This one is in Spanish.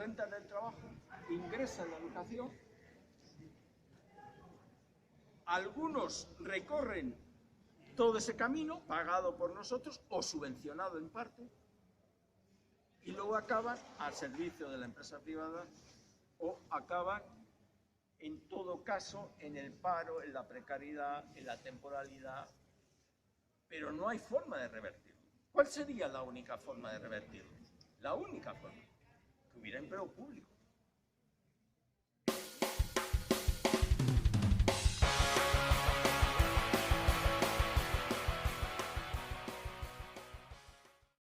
rentas del trabajo, ingresan en la educación. Algunos recorren todo ese camino, pagado por nosotros o subvencionado en parte, y luego acaban al servicio de la empresa privada o acaban, en todo caso, en el paro, en la precariedad, en la temporalidad, pero no hay forma de revertirlo. ¿Cuál sería la única forma de revertirlo? La única forma, que hubiera empleo público.